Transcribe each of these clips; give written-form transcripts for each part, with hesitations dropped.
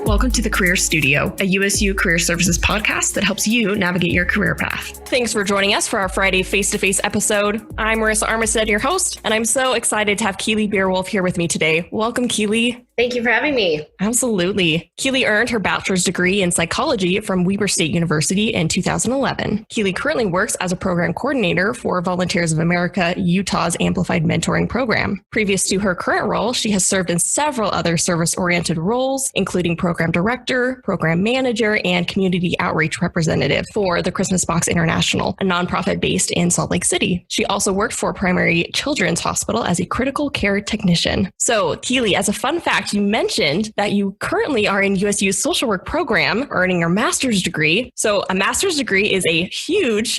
Welcome to the Career Studio, a USU career services podcast that helps you navigate your career path. Thanks for joining us for our Friday face-to-face episode. I'm Marissa Armistead, your host, and I'm so excited to have Keeley Bierwolf here with me today. Welcome, Keeley. Thank you for having me. Absolutely. Keeley earned her bachelor's degree in psychology from Weber State University in 2011. Keeley currently works as a program coordinator for Volunteers of America, Utah's Amplified Mentoring Program. Previous to her current role, she has served in several other service-oriented roles, including program director, program manager, and community outreach representative for the Christmas Box International, a nonprofit based in Salt Lake City. She also worked for Primary Children's Hospital as a critical care technician. So, Keeley, as a fun fact, you mentioned that you currently are in USU's social work program, earning your master's degree. So a master's degree is a huge,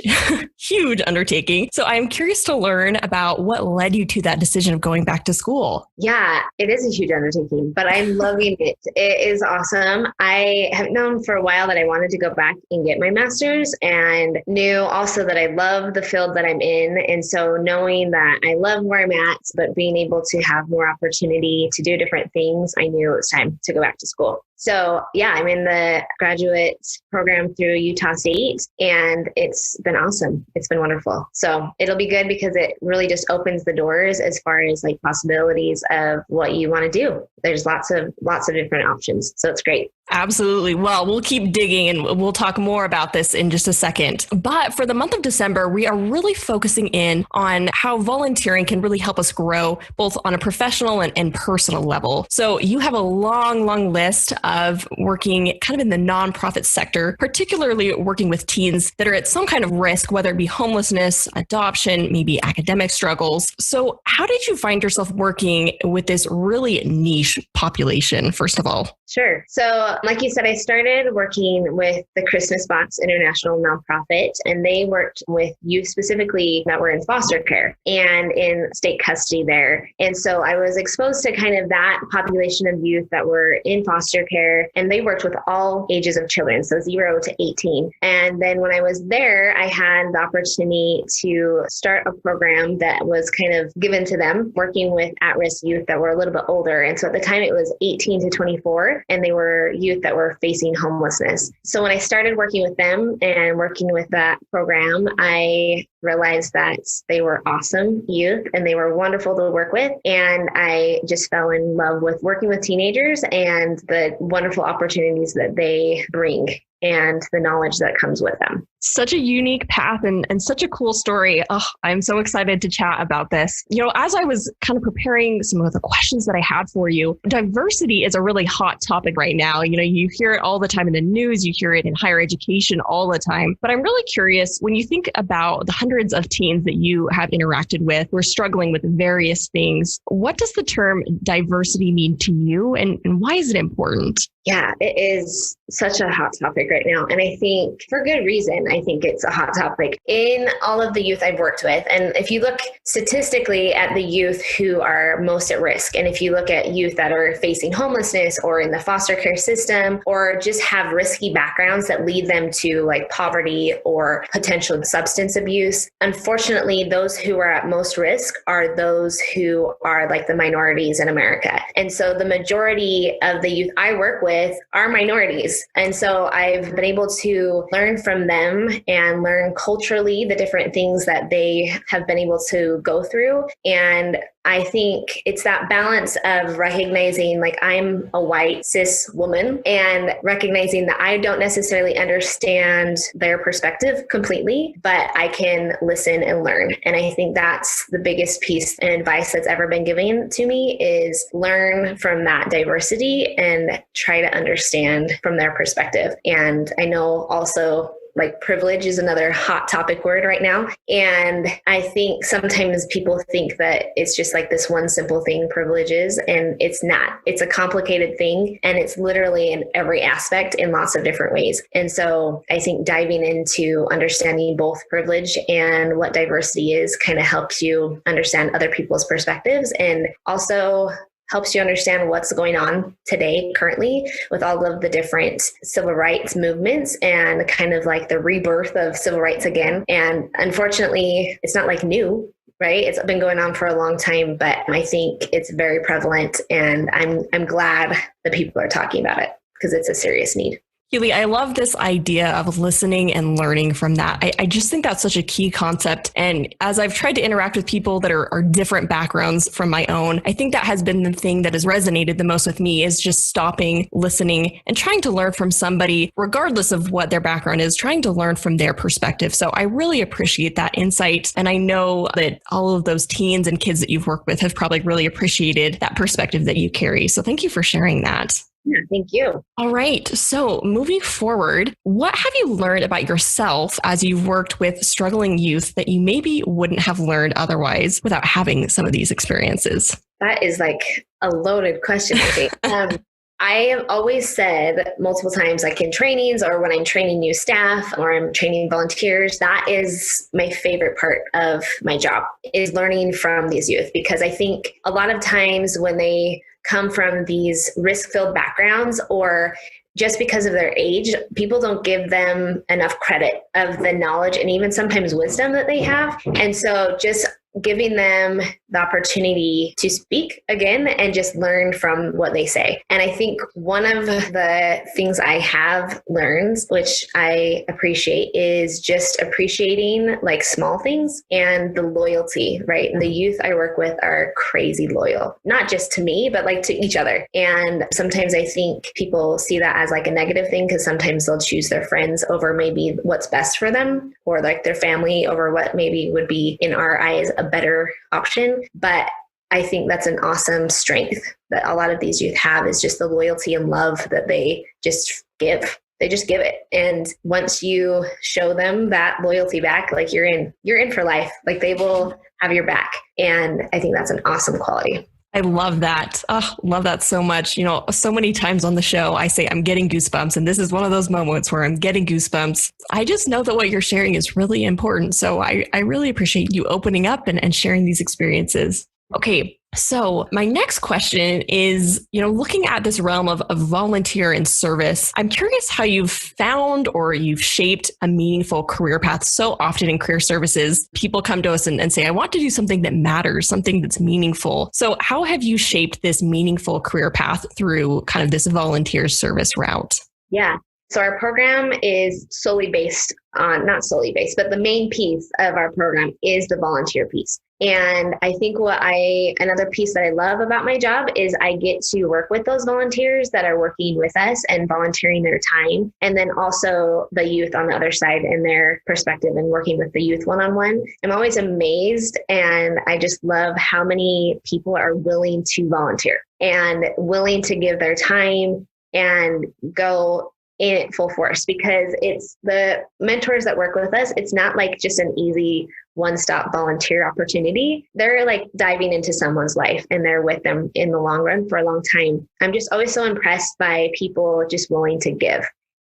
huge undertaking. So I'm curious to learn about what led you to that decision of going back to school. Yeah, it is a huge undertaking, but I'm loving it. It is awesome. I have known for a while that I wanted to go back and get my master's, and knew also that I love the field that I'm in. And so knowing that I love where I'm at, but being able to have more opportunity to do different things, I knew it was time to go back to school. So yeah, I'm in the graduate program through Utah State, and it's been awesome. It's been wonderful. So it'll be good because it really just opens the doors as far as like possibilities of what you want to do. There's lots of different options. So it's great. Absolutely. Well, we'll keep digging and we'll talk more about this in just a second. But for the month of December, we are really focusing in on how volunteering can really help us grow both on a professional and personal level. So you have a long list of working kind of in the nonprofit sector, particularly working with teens that are at some kind of risk, whether it be homelessness, adoption, maybe academic struggles. So how did you find yourself working with this really niche population, first of all? Sure. So like you said, I started working with the Christmas Box International nonprofit, and they worked with youth specifically that were in foster care and in state custody there. And so I was exposed to kind of that population of youth that were in foster care, and they worked with all ages of children, so 0 to 18. And then when I was there, I had the opportunity to start a program that was kind of given to them, working with at-risk youth that were a little bit older. And so at the time it was 18 to 24. And they were youth that were facing homelessness. So when I started working with them and working with that program, I realized that they were awesome youth and they were wonderful to work with. And I just fell in love with working with teenagers and the wonderful opportunities that they bring and the knowledge that comes with them. Such a unique path and such a cool story. Oh, I'm so excited to chat about this. You know, as I was kind of preparing some of the questions that I had for you, diversity is a really hot topic right now. You know, you hear it all the time in the news, you hear it in higher education all the time. But I'm really curious, when you think about the hundreds of teens that you have interacted with who are struggling with various things, what does the term diversity mean to you and why is it important? Yeah, it is such a hot topic right now. And I think for good reason, I think it's a hot topic in all of the youth I've worked with. And if you look statistically at the youth who are most at risk, and if you look at youth that are facing homelessness or in the foster care system, or just have risky backgrounds that lead them to like poverty or potential substance abuse, unfortunately, those who are at most risk are those who are like the minorities in America. And so the majority of the youth I work with are minorities. And so I've been able to learn from them and learn culturally the different things that they have been able to go through. And I think it's that balance of recognizing like I'm a white cis woman and recognizing that I don't necessarily understand their perspective completely, but I can listen and learn. And I think that's the biggest piece and advice that's ever been given to me is learn from that diversity and try to understand from their perspective. And I know also like privilege is another hot topic word right now. And I think sometimes people think that it's just like this one simple thing, privilege is, and it's not. It's a complicated thing, and it's literally in every aspect in lots of different ways. And so I think diving into understanding both privilege and what diversity is kind of helps you understand other people's perspectives, and also helps you understand what's going on today currently with all of the different civil rights movements and kind of like the rebirth of civil rights again. And unfortunately, it's not like new, right? It's been going on for a long time, but I think it's very prevalent, and I'm glad that people are talking about it. because it's a serious need. Keeley, I love this idea of listening and learning from that. I just think that's such a key concept. And as I've tried to interact with people that are different backgrounds from my own, I think that has been the thing that has resonated the most with me is just stopping, listening, and trying to learn from somebody, regardless of what their background is, trying to learn from their perspective. So I really appreciate that insight. And I know that all of those teens and kids that you've worked with have probably really appreciated that perspective that you carry. So thank you for sharing that. Yeah, thank you. All right. So moving forward, what have you learned about yourself as you've worked with struggling youth that you maybe wouldn't have learned otherwise without having some of these experiences? That is like a loaded question, I think. I have always said multiple times, like in trainings or when I'm training new staff or I'm training volunteers, that is my favorite part of my job is learning from these youth, because I think a lot of times when they come from these risk-filled backgrounds or just because of their age, people don't give them enough credit of the knowledge and even sometimes wisdom that they have. And so just giving them the opportunity to speak again and just learn from what they say. And I think one of the things I have learned, which I appreciate, is just appreciating like small things and the loyalty, right? And the youth I work with are crazy loyal, not just to me, but like to each other. And sometimes I think people see that as like a negative thing because sometimes they'll choose their friends over maybe what's best for them or like their family over what maybe would be in our eyes a better option. But I think that's an awesome strength that a lot of these youth have is just the loyalty and love that they just give. They just give it. And once you show them that loyalty back, like you're in for life, like they will have your back. And I think that's an awesome quality. I love that. Oh, love that so much. You know, so many times on the show, I say I'm getting goosebumps. And this is one of those moments where I'm getting goosebumps. I just know that what you're sharing is really important. So I really appreciate you opening up and sharing these experiences. Okay. So my next question is, looking at this realm of volunteer and service, I'm curious how you've found or you've shaped a meaningful career path. So often in career services, people come to us and say, I want to do something that matters, something that's meaningful. So how have you shaped this meaningful career path through kind of this volunteer service route? Yeah. So our program is not solely based, but the main piece of our program is the volunteer piece. And I think another piece that I love about my job is I get to work with those volunteers that are working with us and volunteering their time. And then also the youth on the other side and their perspective and working with the youth one-on-one. I'm always amazed and I just love how many people are willing to volunteer and willing to give their time and go in it full force, because it's the mentors that work with us. It's not like just an easy one-stop volunteer opportunity. They're like diving into someone's life and they're with them in the long run for a long time. I'm just always so impressed by people just willing to give,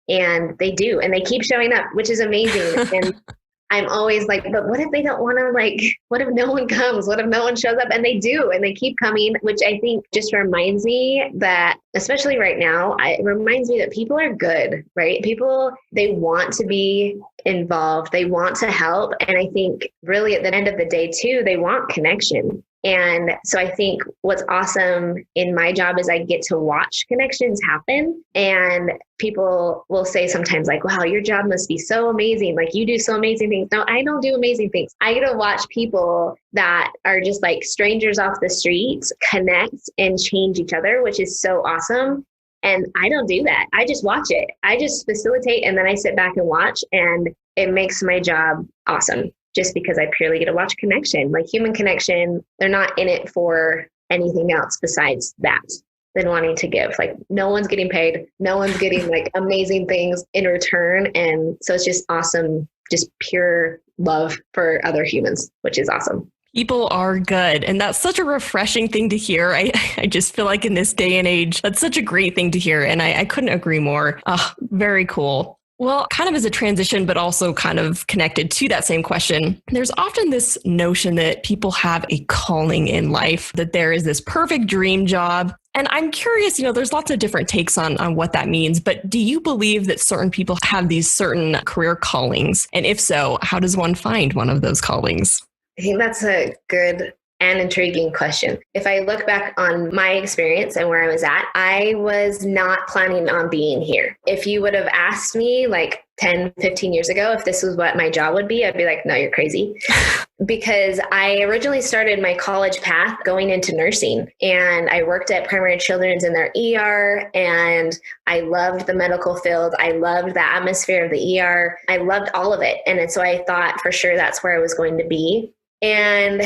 and they do, and they keep showing up, which is amazing. And I'm always like, but what if they don't want to, what if no one comes? What if no one shows up? And they do, and they keep coming, which I think just reminds me that, especially right now, it reminds me that people are good, right? People, they want to be involved. They want to help. And I think really at the end of the day too, they want connection. And so I think what's awesome in my job is I get to watch connections happen. And people will say sometimes like, wow, your job must be so amazing. Like you do so amazing things. No, I don't do amazing things. I get to watch people that are just like strangers off the street connect and change each other, which is so awesome. And I don't do that. I just watch it. I just facilitate and then I sit back and watch, and it makes my job awesome. Just because I purely get to watch connection, like human connection. They're not in it for anything else besides that than wanting to give. Like no one's getting paid. No one's getting like amazing things in return. And so it's just awesome, just pure love for other humans, which is awesome. People are good. And that's such a refreshing thing to hear. I just feel like in this day and age, that's such a great thing to hear. And I couldn't agree more. Very cool. Well, kind of as a transition, but also kind of connected to that same question, there's often this notion that people have a calling in life, that there is this perfect dream job. And I'm curious, there's lots of different takes on what that means, but do you believe that certain people have these certain career callings? And if so, how does one find one of those callings? I think that's a good and intriguing question. If I look back on my experience and where I was at, I was not planning on being here. If you would have asked me like 10, 15 years ago, if this was what my job would be, I'd be like, no, you're crazy. Because I originally started my college path going into nursing, and I worked at Primary Children's in their ER, and I loved the medical field. I loved the atmosphere of the ER. I loved all of it. And so I thought for sure that's where I was going to be. And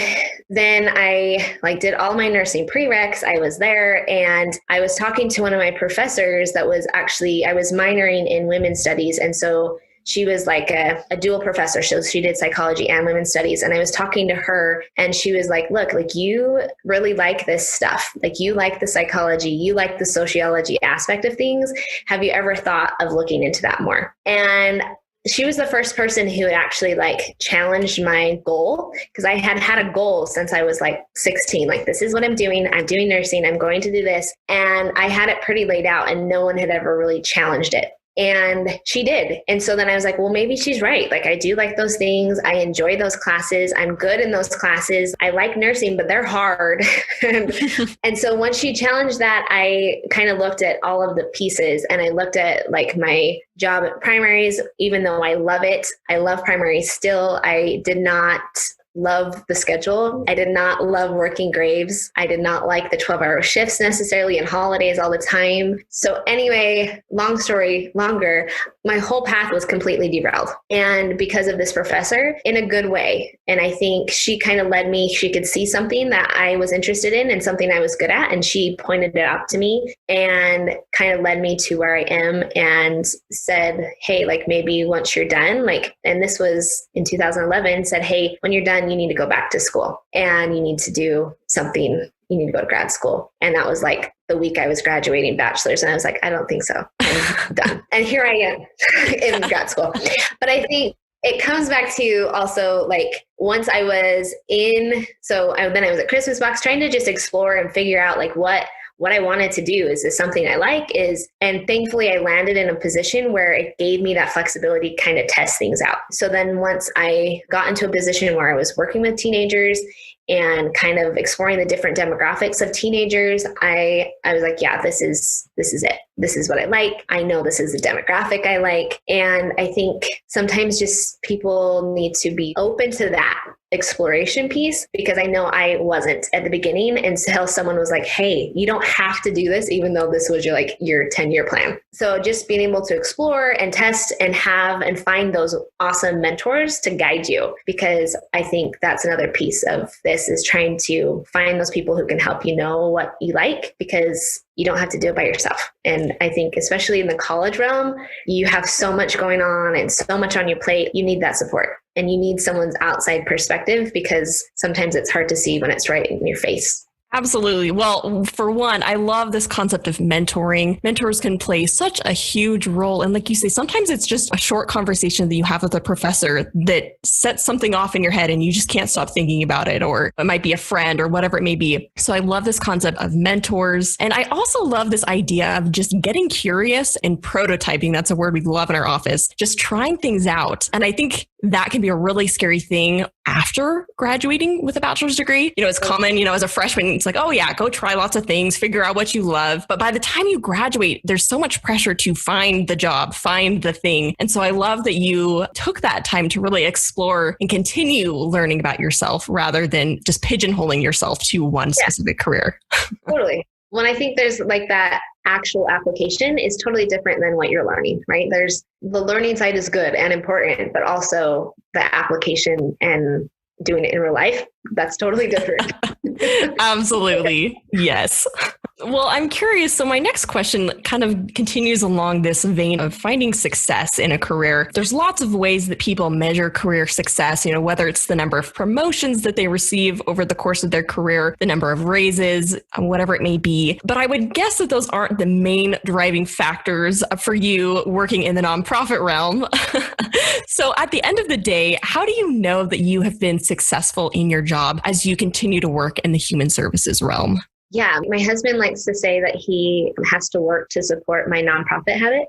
then I did all my nursing prereqs. I was there, and I was talking to one of my professors that was actually, I was minoring in women's studies. And so she was like a dual professor. So she did psychology and women's studies. And I was talking to her, and she was like, look, like, you really like this stuff. Like, you like the psychology, you like the sociology aspect of things. Have you ever thought of looking into that more? And she was the first person who had actually challenged my goal, because I had had a goal since I was 16. Like, this is what I'm doing. I'm doing nursing. I'm going to do this. And I had it pretty laid out, and no one had ever really challenged it. And she did. And so then I was like, well, maybe she's right. Like, I do like those things. I enjoy those classes. I'm good in those classes. I like nursing, but they're hard. And so when she challenged that, I kind of looked at all of the pieces, and I looked at my job at primaries. Even though I love it, I love primaries still. I did not love the schedule. I did not love working graves. I did not like the 12-hour shifts necessarily and holidays all the time. So anyway, long story longer, my whole path was completely derailed. And because of this professor, in a good way. And I think she kind of led me, she could see something that I was interested in and something I was good at. And she pointed it out to me and kind of led me to where I am and said, hey, maybe once you're done, and this was in 2011, said, hey, when you're done, you need to go back to school and you need to do something. You need to go to grad school. And that was the week I was graduating bachelor's. And I was like, I don't think so. I'm done. And here I am in grad school. But I think it comes back to also once I was in, then I was at Christmas Box trying to just explore and figure out what I wanted to do. Is this something I like? And thankfully I landed in a position where it gave me that flexibility to kind of test things out. So then once I got into a position where I was working with teenagers and kind of exploring the different demographics of teenagers, I was like, yeah, this is it. This is what I like. I know this is the demographic I like. And I think sometimes just people need to be open to that exploration piece, because I know I wasn't at the beginning until someone was like, hey, you don't have to do this, even though this was your 10-year plan. So just being able to explore and test and have and find those awesome mentors to guide you, because I think that's another piece of this, is trying to find those people who can help you know what you like, because you don't have to do it by yourself. And I think especially in the college realm, you have so much going on and so much on your plate. You need that support, and you need someone's outside perspective, because sometimes it's hard to see when it's right in your face. Absolutely. Well, for one, I love this concept of mentoring. Mentors can play such a huge role. And like you say, sometimes it's just a short conversation that you have with a professor that sets something off in your head and you just can't stop thinking about it, or it might be a friend or whatever it may be. So I love this concept of mentors. And I also love this idea of just getting curious and prototyping. That's a word we love in our office, just trying things out. And I think that can be a really scary thing after graduating with a bachelor's degree. It's common, as a freshman, it's like, oh yeah, go try lots of things, figure out what you love. But by the time you graduate, there's so much pressure to find the job, find the thing. And so I love that you took that time to really explore and continue learning about yourself rather than just pigeonholing yourself to one specific career. Totally. When I think there's that actual application is totally different than what you're learning, right? There's the learning side is good and important, but also the application and doing it in real life, that's totally different. Absolutely. Yes. Well, I'm curious. So my next question kind of continues along this vein of finding success in a career. There's lots of ways that people measure career success, whether it's the number of promotions that they receive over the course of their career, the number of raises, whatever it may be. But I would guess that those aren't the main driving factors for you working in the nonprofit realm. So at the end of the day, how do you know that you have been successful in your job as you continue to work in the human services realm? Yeah, my husband likes to say that he has to work to support my nonprofit habit.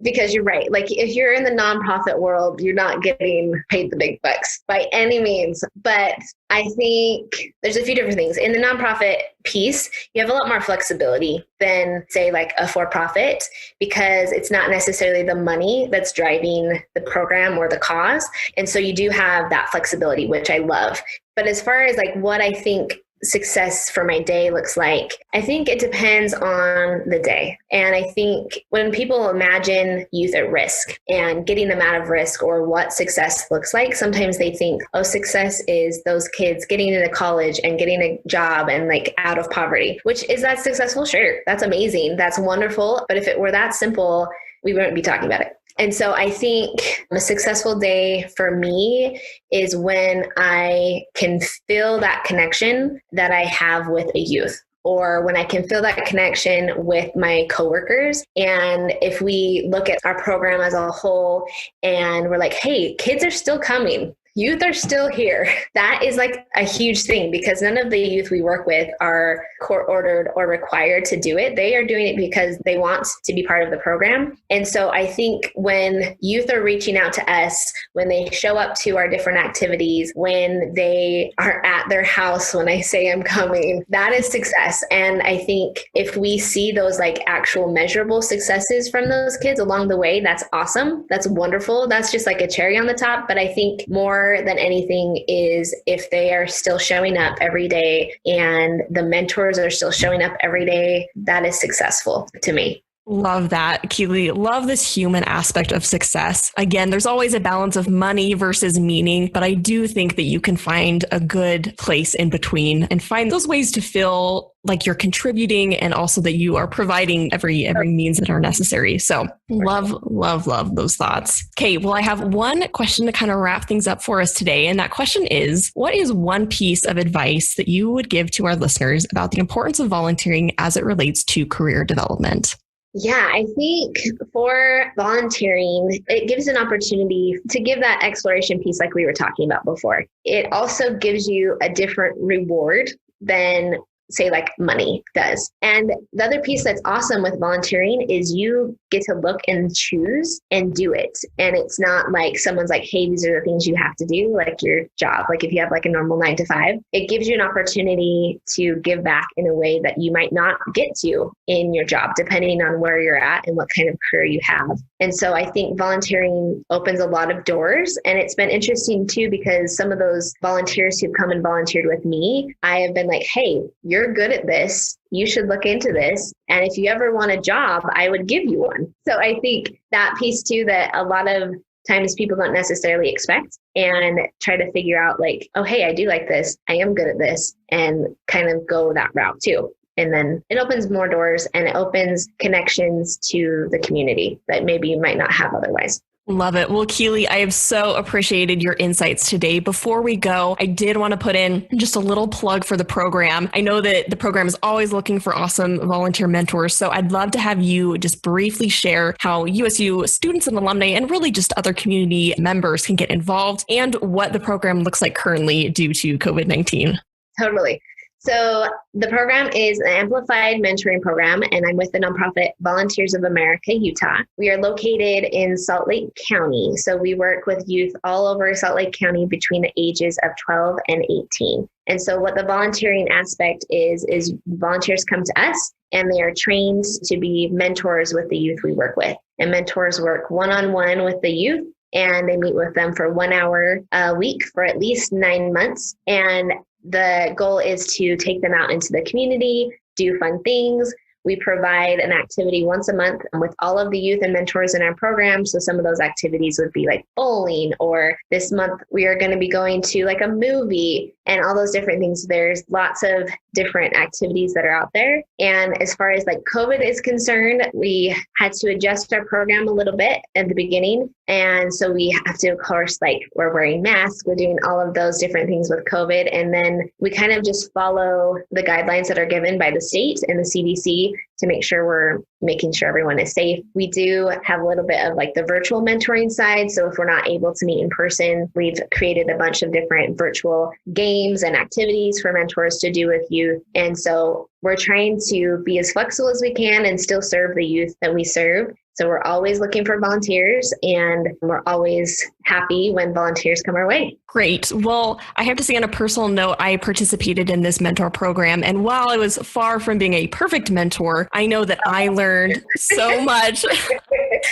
Because you're right. Like if you're in the nonprofit world, you're not getting paid the big bucks by any means. But I think there's a few different things. In the nonprofit piece, you have a lot more flexibility than say like a for-profit, because it's not necessarily the money that's driving the program or the cause. And so you do have that flexibility, which I love. But as far as like what I think success for my day looks like, I think it depends on the day. And I think when people imagine youth at risk and getting them out of risk or what success looks like, sometimes they think, oh, success is those kids getting into college and getting a job and like out of poverty, which is that successful? Sure. That's amazing. That's wonderful. But if it were that simple, we wouldn't be talking about it. And so I think a successful day for me is when I can feel that connection that I have with a youth, or when I can feel that connection with my coworkers. And if we look at our program as a whole and we're like, hey, kids are still coming. Youth are still here. That is like a huge thing, because none of the youth we work with are court ordered or required to do it. They are doing it because they want to be part of the program. And so I think when youth are reaching out to us, when they show up to our different activities, when they are at their house, when I say I'm coming, that is success. And I think if we see those like actual measurable successes from those kids along the way, that's awesome. That's wonderful. That's just like a cherry on the top. But I think more than anything is if they are still showing up every day and the mentors are still showing up every day, that is successful to me. Love that, Keeley. Love this human aspect of success. Again, there's always a balance of money versus meaning, but I do think that you can find a good place in between and find those ways to feel like you're contributing and also that you are providing every means that are necessary. So love those thoughts. Okay, well, I have one question to kind of wrap things up for us today. And that question is, what is one piece of advice that you would give to our listeners about the importance of volunteering as it relates to career development? Yeah, I think for volunteering, it gives an opportunity to give that exploration piece like we were talking about before. It also gives you a different reward than say like money does. And the other piece that's awesome with volunteering is you get to look and choose and do it. And it's not like someone's like, hey, these are the things you have to do, like your job. Like if you have like a normal 9 to 5, it gives you an opportunity to give back in a way that you might not get to in your job, depending on where you're at and what kind of career you have. And so I think volunteering opens a lot of doors. And it's been interesting too, because some of those volunteers who've come and volunteered with me, I have been like, hey, you're good at this. You should look into this. And if you ever want a job, I would give you one. So I think that piece too, that a lot of times people don't necessarily expect and try to figure out like, oh, hey, I do like this. I am good at this, and kind of go that route too. And then it opens more doors and it opens connections to the community that maybe you might not have otherwise. Love it. Well, Keeley, I have so appreciated your insights today. Before we go, I did want to put in just a little plug for the program. I know that the program is always looking for awesome volunteer mentors. So I'd love to have you just briefly share how USU students and alumni and really just other community members can get involved and what the program looks like currently due to COVID-19. Totally. So the program is an amplified mentoring program, and I'm with the nonprofit Volunteers of America, Utah. We are located in Salt Lake County. So we work with youth all over Salt Lake County between the ages of 12 and 18. And so what the volunteering aspect is volunteers come to us and they are trained to be mentors with the youth we work with. And mentors work one-on-one with the youth, and they meet with them for 1 hour a week for at least 9 months. And the goal is to take them out into the community, do fun things. We provide an activity once a month with all of the youth and mentors in our program. So some of those activities would be like bowling, or this month we are going to be going to like a movie and all those different things. There's lots of different activities that are out there. And as far as like COVID is concerned, we had to adjust our program a little bit at the beginning. And so we have to, of course, like we're wearing masks, we're doing all of those different things with COVID. And then we kind of just follow the guidelines that are given by the state and the CDC to make sure we're making sure everyone is safe. We do have a little bit of like the virtual mentoring side. So if we're not able to meet in person, we've created a bunch of different virtual games and activities for mentors to do with youth. And so we're trying to be as flexible as we can and still serve the youth that we serve. So we're always looking for volunteers, and we're always happy when volunteers come our way. Great. Well, I have to say on a personal note, I participated in this mentor program. And while I was far from being a perfect mentor, I know that I learned so much.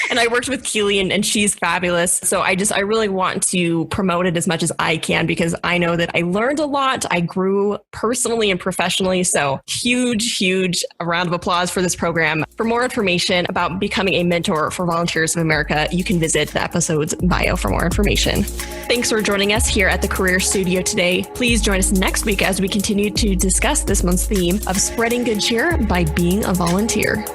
And I worked with Keeley and she's fabulous. So I really want to promote it as much as I can, because I know that I learned a lot. I grew personally and professionally. So huge round of applause for this program. For more information about becoming a mentor for Volunteers of America, you can visit the episode's bio for more information. Thanks for joining us here at the Career Studio today. Please join us next week as we continue to discuss this month's theme of spreading good cheer by being a volunteer.